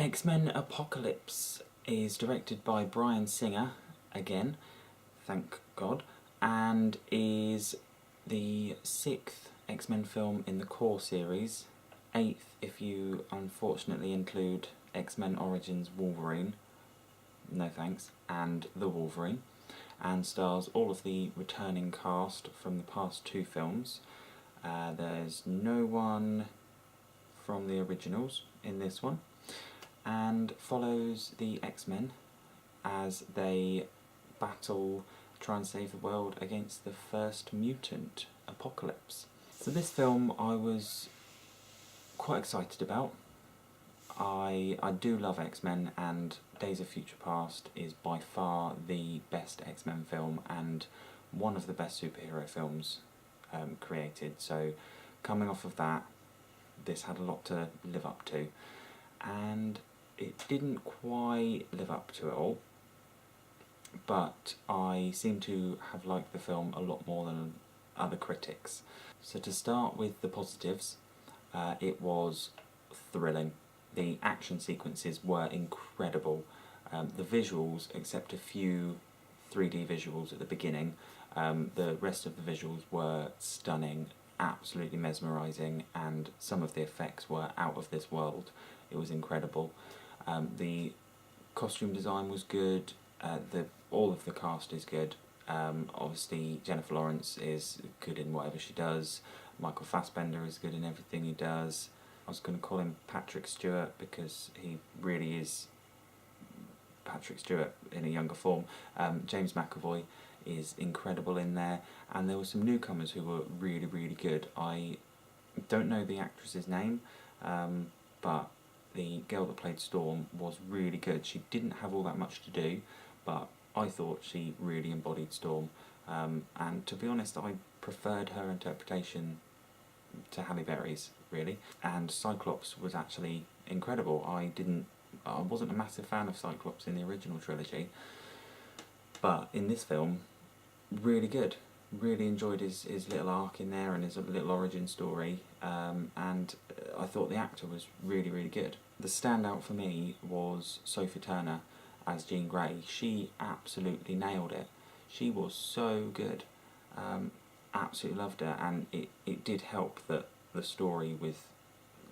X-Men Apocalypse is directed by Bryan Singer, again, thank God, and is the 6th X-Men film in the core series, 8th if you unfortunately include X-Men Origins Wolverine, no thanks, and The Wolverine, and stars all of the returning cast from the past 2 films. There's no one from the originals in this one, and follows the X-Men as they battle, try and save the world against the first mutant, Apocalypse. So this film I was quite excited about. I do love X-Men, and Days of Future Past is by far the best X-Men film and one of the best superhero films created, so coming off of that, this had a lot to live up to, and it didn't quite live up to it all, but I seem to have liked the film a lot more than other critics. So to start with the positives, it was thrilling. The action sequences were incredible. The visuals, except a few 3D visuals at the beginning, the rest of the visuals were stunning, absolutely mesmerising, and some of the effects were out of this world. It was incredible. The costume design was good, all of the cast is good. Obviously Jennifer Lawrence is good in whatever she does, Michael Fassbender is good in everything he does. I was going to call him Patrick Stewart because he really is Patrick Stewart in a younger form. James McAvoy is incredible in there, and there were some newcomers who were really, really good. I don't know the actress's name, but the girl that played Storm was really good. She didn't have all that much to do, but I thought she really embodied Storm, and to be honest I preferred her interpretation to Halle Berry's, really. And Cyclops was actually incredible. I wasn't a massive fan of Cyclops in the original trilogy, but in this film, really good. Really enjoyed his little arc in there and his little origin story, and I thought the actor was really, really good. The standout for me was Sophie Turner as Jean Grey. She absolutely nailed it. She was so good. Absolutely loved her, and it did help that the story with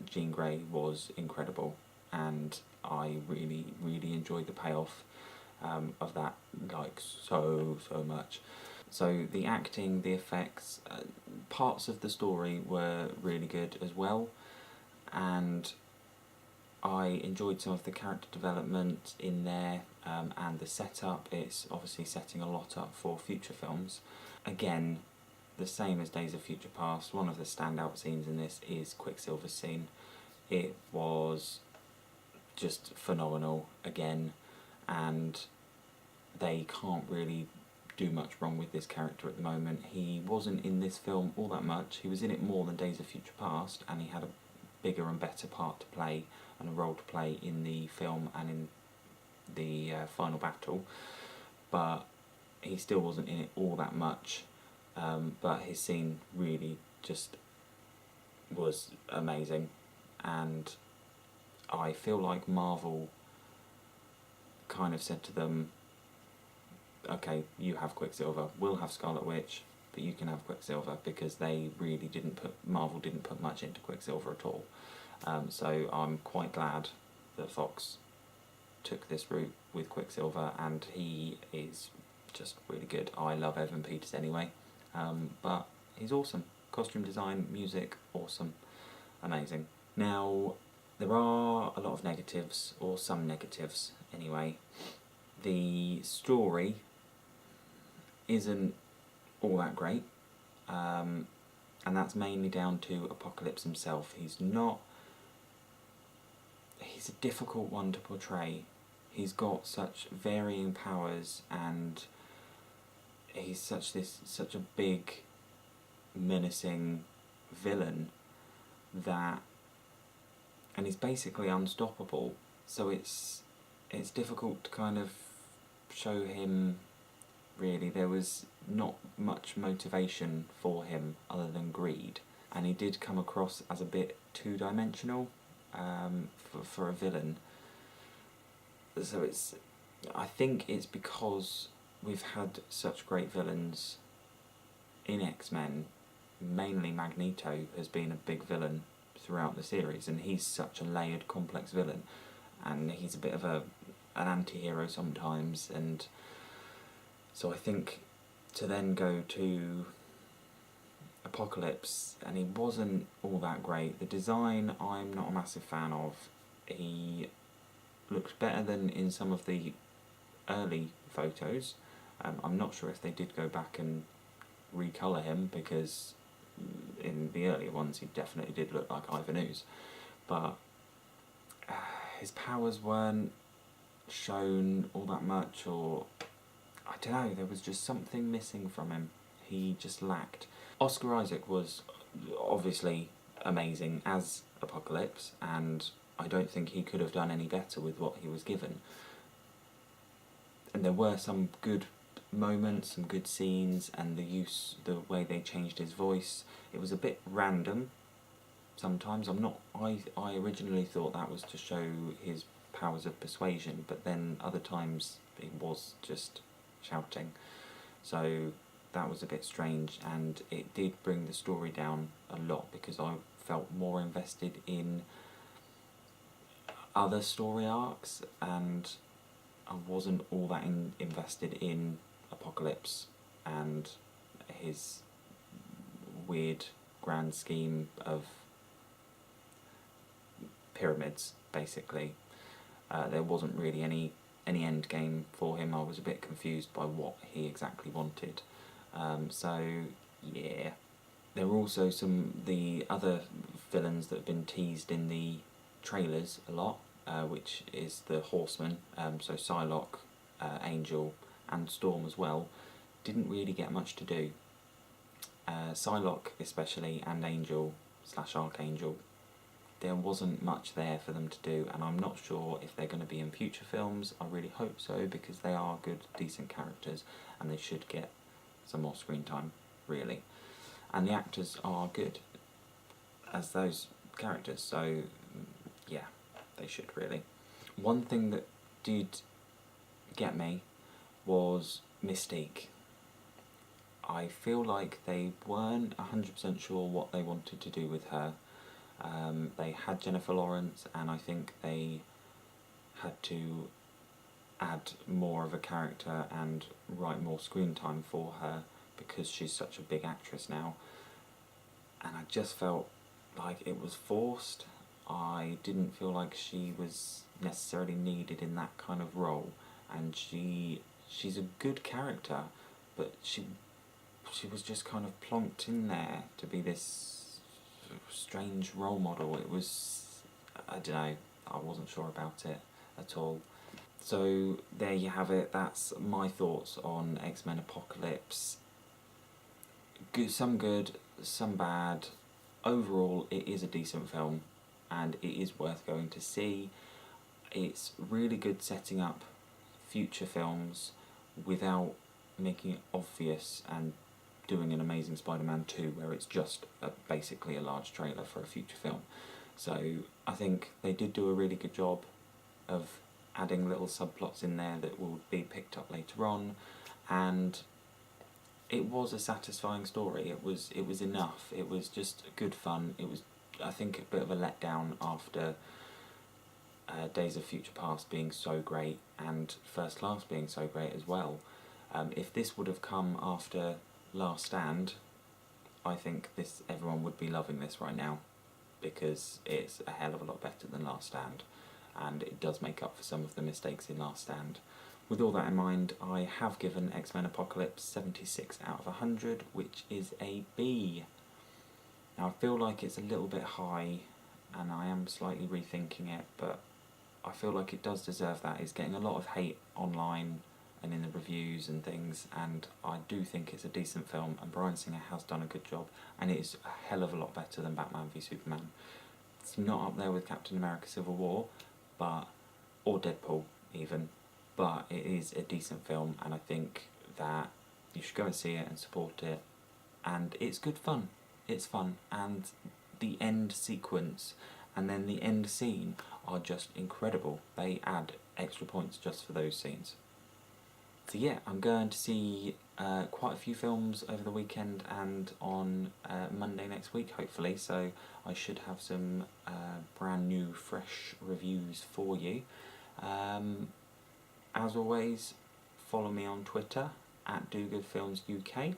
Jean Grey was incredible, and I really, really enjoyed the payoff of that, like, so much. So the acting, the effects, parts of the story were really good as well, and I enjoyed some of the character development in there, and the setup. It's obviously setting a lot up for future films. Again, the same as Days of Future Past, one of the standout scenes in this is Quicksilver's scene. It was just phenomenal again, and they can't really do much wrong with this character at the moment. He wasn't in this film all that much. He was in it more than Days of Future Past, and he had a bigger and better part to play and a role to play in the film and in the final battle, but he still wasn't in it all that much. But his scene really just was amazing, and I feel like Marvel kind of said to them, okay, you have Quicksilver, we'll have Scarlet Witch, but you can have Quicksilver, because they really Marvel didn't put much into Quicksilver at all. So I'm quite glad that Fox took this route with Quicksilver, and he is just really good. I love Evan Peters anyway. But he's awesome. Costume design, music, awesome. Amazing. Now, there are a lot of negatives, or some negatives anyway. The story isn't all that great, and that's mainly down to Apocalypse himself. He's a difficult one to portray. He's got such varying powers, and he's such a big, menacing villain and he's basically unstoppable. So it's difficult to kind of show him. Really, there was not much motivation for him other than greed, and he did come across as a bit two-dimensional for a villain. So I think it's because we've had such great villains in X-Men. Mainly Magneto has been a big villain throughout the series, and he's such a layered, complex villain, and he's a bit of an anti-hero sometimes, and so I think to then go to Apocalypse, and he wasn't all that great. The design I'm not a massive fan of. He looks better than in some of the early photos. I'm not sure if they did go back and recolour him, because in the earlier ones he definitely did look like Ivan Ooze, but his powers weren't shown all that much, or I don't know, there was just something missing from him. He just lacked. Oscar Isaac was obviously amazing as Apocalypse, and I don't think he could have done any better with what he was given. And there were some good moments, some good scenes, and the way they changed his voice, it was a bit random sometimes. I originally thought that was to show his powers of persuasion, but then other times it was just shouting. So that was a bit strange, and it did bring the story down a lot, because I felt more invested in other story arcs, and I wasn't all that invested in Apocalypse and his weird grand scheme of pyramids, basically. There wasn't really any end game for him. I was a bit confused by what he exactly wanted. So yeah, there were also the other villains that have been teased in the trailers a lot, which is the Horsemen. So Psylocke, Angel, and Storm as well, didn't really get much to do. Psylocke especially, and Angel / Archangel, there wasn't much there for them to do, and I'm not sure if they're going to be in future films. I really hope so, because they are good, decent characters, and they should get some more screen time, really. And the actors are good as those characters, so yeah, they should really. One thing that did get me was Mystique. I feel like they weren't 100% sure what they wanted to do with her. They had Jennifer Lawrence, and I think they had to add more of a character and write more screen time for her, because she's such a big actress now. And I just felt like it was forced. I didn't feel like she was necessarily needed in that kind of role, and she's a good character, but she was just kind of plonked in there to be this strange role model. It was, I don't know, I wasn't sure about it at all. So there you have it. That's my thoughts on X-Men Apocalypse. Some good, some bad. Overall, it is a decent film, and it is worth going to see. It's really good setting up future films without making it obvious and doing an Amazing Spider-Man 2 where it's just basically a large trailer for a future film. So I think they did do a really good job of adding little subplots in there that will be picked up later on, and it was a satisfying story. It was enough. It was just good fun. It was, I think, a bit of a letdown after Days of Future Past being so great and First Class being so great as well. If this would have come after Last Stand, I think everyone would be loving this right now, because it's a hell of a lot better than Last Stand, and it does make up for some of the mistakes in Last Stand. With all that in mind, I have given X-Men Apocalypse 76 out of 100, which is a B. Now I feel like it's a little bit high, and I am slightly rethinking it, but I feel like it does deserve that. It's getting a lot of hate online and in the reviews and things, and I do think it's a decent film, and Bryan Singer has done a good job, and it is a hell of a lot better than Batman v Superman. It's not up there with Captain America Civil War, or Deadpool even, but it is a decent film, and I think that you should go and see it and support it, and it's good fun. It's fun, and the end sequence and then the end scene are just incredible. They add extra points just for those scenes. So yeah, I'm going to see quite a few films over the weekend and on Monday next week, hopefully, so I should have some brand new, fresh reviews for you. As always, follow me on Twitter at DoGoodFilmsUK,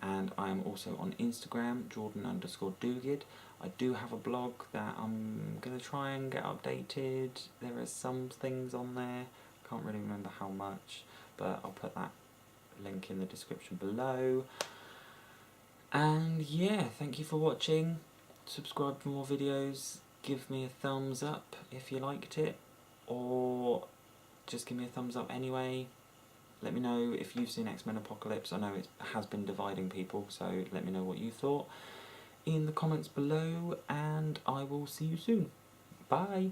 and I am also on Instagram, Jordan_DoGood. I do have a blog that I'm going to try and get updated. There are some things on there, can't really remember how much, but I'll put that link in the description below. And yeah, thank you for watching. Subscribe for more videos. Give me a thumbs up if you liked it, or just give me a thumbs up anyway. Let me know if you've seen X-Men Apocalypse. I know it has been dividing people, so let me know what you thought in the comments below, and I will see you soon. Bye!